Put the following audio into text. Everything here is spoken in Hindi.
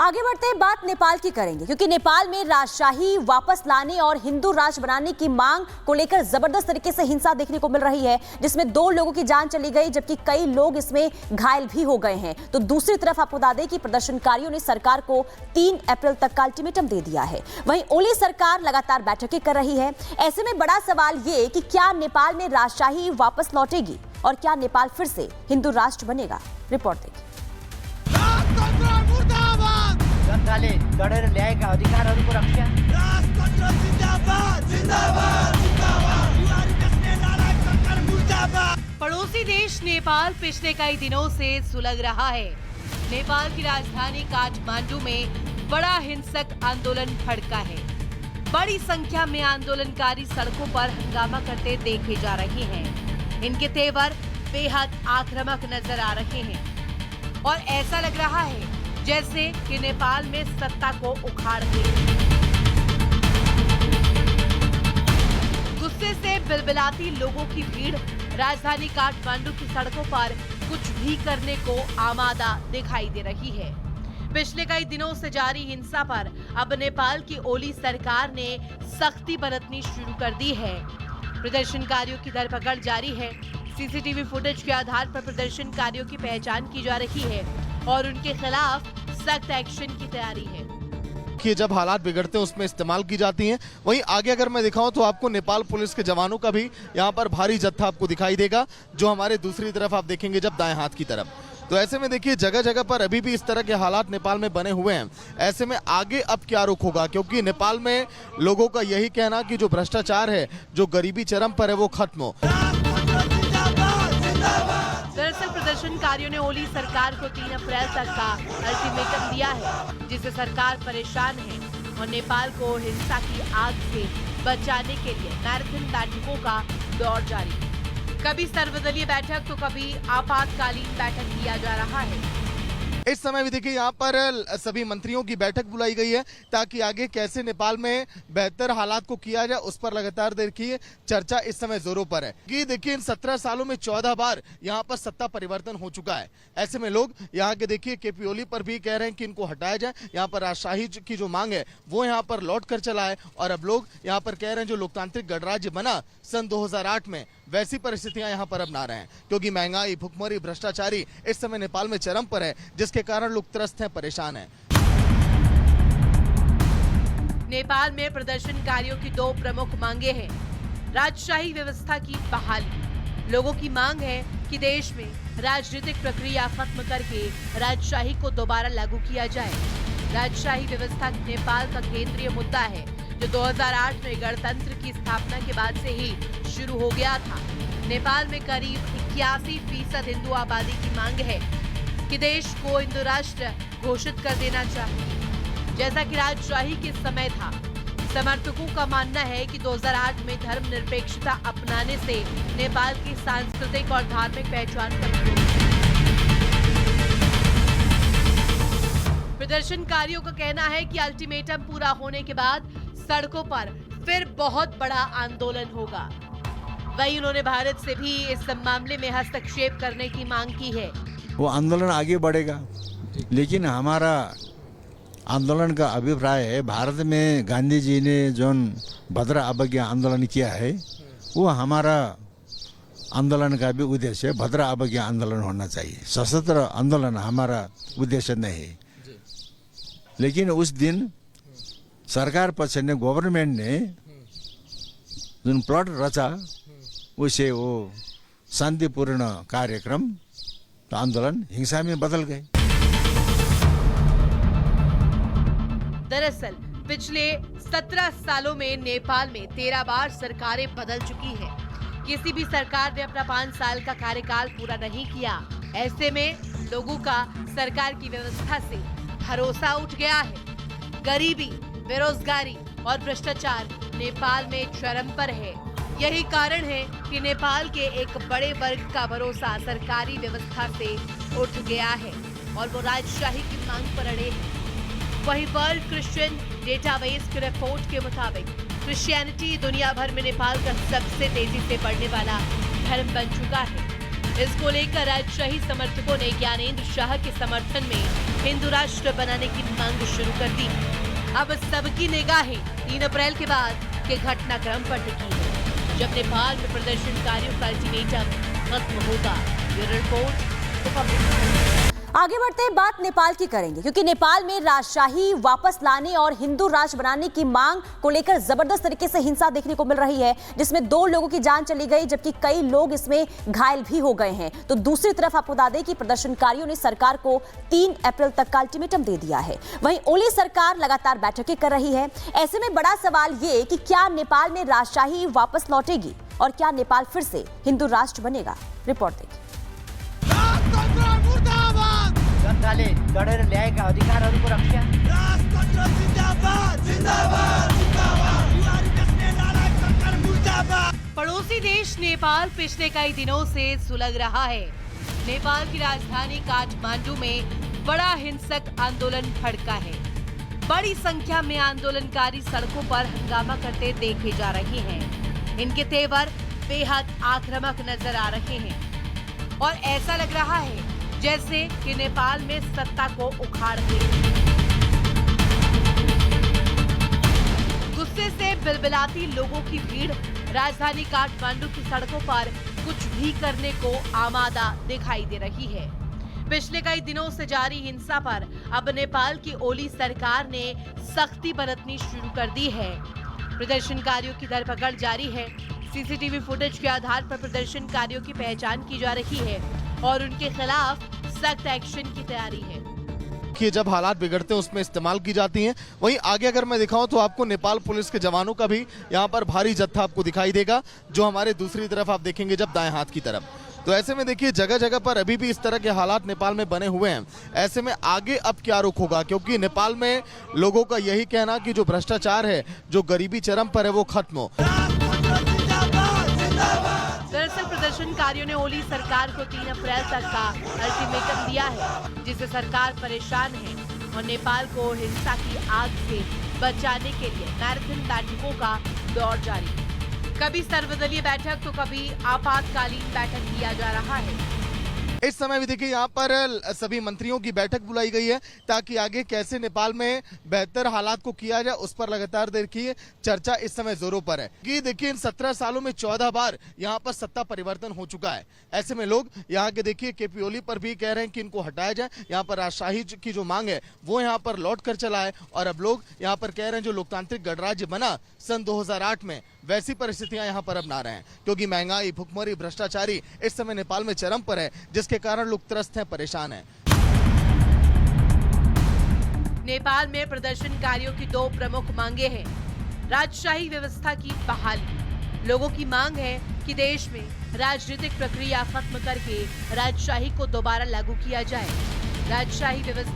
आगे बढ़ते हैं, बात नेपाल की करेंगे क्योंकि नेपाल में राजशाही वापस लाने और हिंदू राष्ट्र बनाने की मांग को लेकर जबरदस्त तरीके से हिंसा देखने को मिल रही है, जिसमें 2 लोगों की जान चली गई जबकि कई लोग इसमें घायल भी हो गए हैं। तो दूसरी तरफ आपको बता दें कि प्रदर्शनकारियों ने सरकार को 3 अप्रैल तक का अल्टीमेटम दे दिया है। वहीं ओली सरकार लगातार बैठकें कर रही है। ऐसे में बड़ा सवाल ये कि क्या नेपाल में राजशाही वापस लौटेगी और क्या नेपाल फिर से हिंदू राष्ट्र बनेगा? रिपोर्ट देखिए। जनताले लडेर ल्याएका अधिकारहरूको रक्षा। पड़ोसी देश नेपाल पिछले कई दिनों से सुलग रहा है। नेपाल की राजधानी काठमांडू में बड़ा हिंसक आंदोलन भड़का है। बड़ी संख्या में आंदोलनकारी सड़कों पर हंगामा करते देखे जा रहे हैं। इनके तेवर बेहद आक्रामक नजर आ रहे हैं और ऐसा लग रहा है जैसे कि नेपाल में सत्ता को उखाड़ दे। गुस्से से बिलबिलाती लोगों की भीड़ राजधानी काठमांडू की सड़कों पर कुछ भी करने को आमादा दिखाई दे रही है। पिछले कई दिनों से जारी हिंसा पर अब नेपाल की ओली सरकार ने सख्ती बरतनी शुरू कर दी है। प्रदर्शनकारियों की धरपकड़ जारी है। सीसीटीवी फुटेज के आधार पर प्रदर्शनकारियों की पहचान की जा रही है और उनके खिलाफ सख्त एक्शन की तैयारी है कि जब हालात बिगड़ते हैं उसमें इस्तेमाल की जाती हैं। वहीं आगे अगर मैं दिखाऊं तो आपको नेपाल पुलिस के जवानों का भी यहां पर भारी जत्था आपको दिखाई देगा, जो हमारे दूसरी तरफ आप देखेंगे जब दाएं हाथ की तरफ। तो ऐसे में देखिए जगह जगह पर अभी भी इस तरह के हालात नेपाल में बने हुए हैं। ऐसे में आगे अब क्या रुख होगा, क्योंकि नेपाल में लोगों का यही कहना कि जो भ्रष्टाचार है, जो गरीबी चरम पर है, वो खत्म हो। दरअसल प्रदर्शनकारियों ने ओली सरकार को 3 अप्रैल तक का अल्टीमेटम दिया है, जिससे सरकार परेशान है और नेपाल को हिंसा की आग से बचाने के लिए मैराथन बैठकों का दौर जारी है। कभी सर्वदलीय बैठक तो कभी आपातकालीन बैठक किया जा रहा है। इस समय भी देखिए यहाँ पर सभी मंत्रियों की बैठक बुलाई गई है ताकि आगे कैसे नेपाल में बेहतर हालात को किया जाए, उस पर लगातार देखिए चर्चा इस समय जोरों पर है। कि देखिए इन 17 सालों में 14 बार यहाँ पर सत्ता परिवर्तन हो चुका है। ऐसे में लोग यहाँ के देखिए केपी ओली पर भी कह रहे हैं कि इनको हटाया जाए। यहाँ पर राजशाही की जो मांग है वो यहाँ पर लौट कर चला है और अब लोग यहाँ पर कह रहे हैं जो लोकतांत्रिक गणराज्य बना सन 2008 में, वैसी परिस्थितियां यहाँ पर अब ना रहे, क्योंकि महंगाई, भुखमरी, भ्रष्टाचारी इस समय नेपाल में चरम पर है, जिसके कारण लोग त्रस्त हैं, परेशान हैं। नेपाल में प्रदर्शनकारियों की 2 प्रमुख मांगे हैं। राजशाही व्यवस्था की बहाली। लोगों की मांग है कि देश में राजनीतिक प्रक्रिया खत्म करके राजशाही को दोबारा लागू किया जाए। राजशाही व्यवस्था नेपाल का केंद्रीय मुद्दा है, जो 2008 में गणतंत्र की स्थापना के बाद से ही शुरू हो गया था। नेपाल में करीब 81% हिंदू आबादी की मांग है कि देश को हिंदू राष्ट्र घोषित कर देना चाहिए, जैसा कि राजशाही के समय था। समर्थकों का मानना है कि 2008 में धर्मनिरपेक्षता अपनाने से नेपाल की सांस्कृतिक और धार्मिक पहचान पर प्रदर्शनकारियों का कहना है कि अल्टीमेटम पूरा होने के बाद सड़कों पर फिर बहुत बड़ा आंदोलन होगा। वहीं उन्होंने भारत से भी इस मामले में हस्तक्षेप करने की मांग की है। वो आंदोलन आगे बढ़ेगा, लेकिन हमारा आंदोलन का अभिप्राय है, भारत में गांधी जी ने जो भद्र अवज्ञा आंदोलन किया है, वो हमारा आंदोलन का भी उद्देश्य है। भद्र अवज्ञा आंदोलन होना चाहिए, सशस्त्र आंदोलन हमारा उद्देश्य नहीं है। लेकिन उस दिन सरकार पक्ष ने, गवर्नमेंट ने जो प्लॉट रचा, उसे वो शांतिपूर्ण कार्यक्रम तो आंदोलन हिंसा में बदल गए। दरअसल पिछले 17 सालों में नेपाल में 13 बार सरकारें बदल चुकी हैं। किसी भी सरकार ने अपना 5 साल का कार्यकाल पूरा नहीं किया। ऐसे में लोगों का सरकार की व्यवस्था से भरोसा उठ गया है। गरीबी, बेरोजगारी और भ्रष्टाचार नेपाल में चरम पर है। यही कारण है कि नेपाल के एक बड़े वर्ग का भरोसा सरकारी व्यवस्था से उठ गया है और वो राजशाही की मांग पर अड़े हैं। वहीं वर्ल्ड क्रिश्चियन डेटाबेस की रिपोर्ट के मुताबिक क्रिश्चियनिटी दुनिया भर में नेपाल का सबसे तेजी से बढ़ने वाला धर्म बन चुका है। इसको लेकर राजशाही समर्थकों ने ज्ञानेंद्र शाह के समर्थन में हिंदू राष्ट्र बनाने की मांग शुरू कर दी। अब सबकी निगाहें 3 अप्रैल के बाद के घटनाक्रम पर टिकी है, जब नेपाल में प्रदर्शनकारियों का अल्टीमेटम खत्म होगा। ये रिपोर्ट रिपब्लिक। आगे बढ़ते हैं, बात नेपाल की करेंगे क्योंकि नेपाल में राजशाही वापस लाने और हिंदू राष्ट्र बनाने की मांग को लेकर जबरदस्त तरीके से हिंसा देखने को मिल रही है, जिसमें 2 लोगों की जान चली गई जबकि कई लोग इसमें घायल भी हो गए हैं। तो दूसरी तरफ आपको बता दें कि प्रदर्शनकारियों ने सरकार को 3 अप्रैल तक का अल्टीमेटम दे दिया है। वहीं ओली सरकार लगातार बैठकें कर रही है। ऐसे में बड़ा सवाल ये कि क्या नेपाल में राजशाही वापस लौटेगी और क्या नेपाल फिर से हिंदू राष्ट्र बनेगा? रिपोर्ट देखिए। जनताले लडेर ल्याएका अधिकारहरूको रक्षा। पड़ोसी देश नेपाल पिछले कई दिनों से सुलग रहा है। नेपाल की राजधानी काठमांडू में बड़ा हिंसक आंदोलन भड़का है। बड़ी संख्या में आंदोलनकारी सड़कों पर हंगामा करते देखे जा रहे हैं। इनके तेवर बेहद आक्रामक नजर आ रहे हैं और ऐसा लग रहा है जैसे कि नेपाल में सत्ता को उखाड़ दे। गुस्से से बिलबिलाती लोगों की भीड़ राजधानी काठमांडू की सड़कों पर कुछ भी करने को आमादा दिखाई दे रही है। पिछले कई दिनों से जारी हिंसा पर अब नेपाल की ओली सरकार ने सख्ती बरतनी शुरू कर दी है। प्रदर्शनकारियों की धरपकड़ जारी है। सीसीटीवी फुटेज के आधार पर प्रदर्शनकारियों की पहचान की जा रही है और उनके खिलाफ सख्त एक्शन की तैयारी है कि जब हालात बिगड़ते हैं उसमें इस्तेमाल की जाती हैं। वहीं आगे अगर मैं दिखाऊं तो आपको नेपाल पुलिस के जवानों का भी यहाँ पर भारी जत्था आपको दिखाई देगा, जो हमारे दूसरी तरफ आप देखेंगे जब दाएं हाथ की तरफ। तो ऐसे में देखिए जगह जगह पर अभी भी इस तरह के हालात नेपाल में बने हुए हैं। ऐसे में आगे अब क्या रुख होगा, क्योंकि नेपाल में लोगों का यही कहना कि जो भ्रष्टाचार है, जो गरीबी चरम पर है, वो खत्म हो। दरअसल प्रदर्शनकारियों ने ओली सरकार को 3 अप्रैल तक का अल्टीमेटम दिया है, जिससे सरकार परेशान है और नेपाल को हिंसा की आग से बचाने के लिए मैराथन बैठकों का दौर जारी है। कभी सर्वदलीय बैठक तो कभी आपातकालीन बैठक किया जा रहा है। इस समय भी देखिए यहाँ पर सभी मंत्रियों की बैठक बुलाई गई है ताकि आगे कैसे नेपाल में बेहतर हालात को किया जाए, उस पर लगातार देखिए चर्चा इस समय जोरों पर है। कि देखिए इन 17 सालों में 14 बार यहाँ पर सत्ता परिवर्तन हो चुका है। ऐसे में लोग यहाँ के देखिए केपी ओली पर भी कह रहे हैं कि इनको हटाया जाए। यहाँ पर राजशाही की जो मांग है वो यहाँ पर लौट कर चला है और अब लोग यहाँ पर कह रहे हैं जो लोकतांत्रिक गणराज्य बना सन 2008 में, वैसी परिस्थितियां यहाँ पर अब ना रहें, क्योंकि महंगाई, भुखमरी, भ्रष्टाचारी इस समय नेपाल में चरम पर है, जिसके कारण लोग त्रस्त हैं, परेशान हैं। नेपाल में प्रदर्शनकारियों की 2 प्रमुख मांगे हैं। राजशाही व्यवस्था की बहाली। लोगों की मांग है कि देश में राजनीतिक प्रक्रिया खत्म करके राजशाही को दोबारा लागू किया जाए। राजशाही व्यवस्था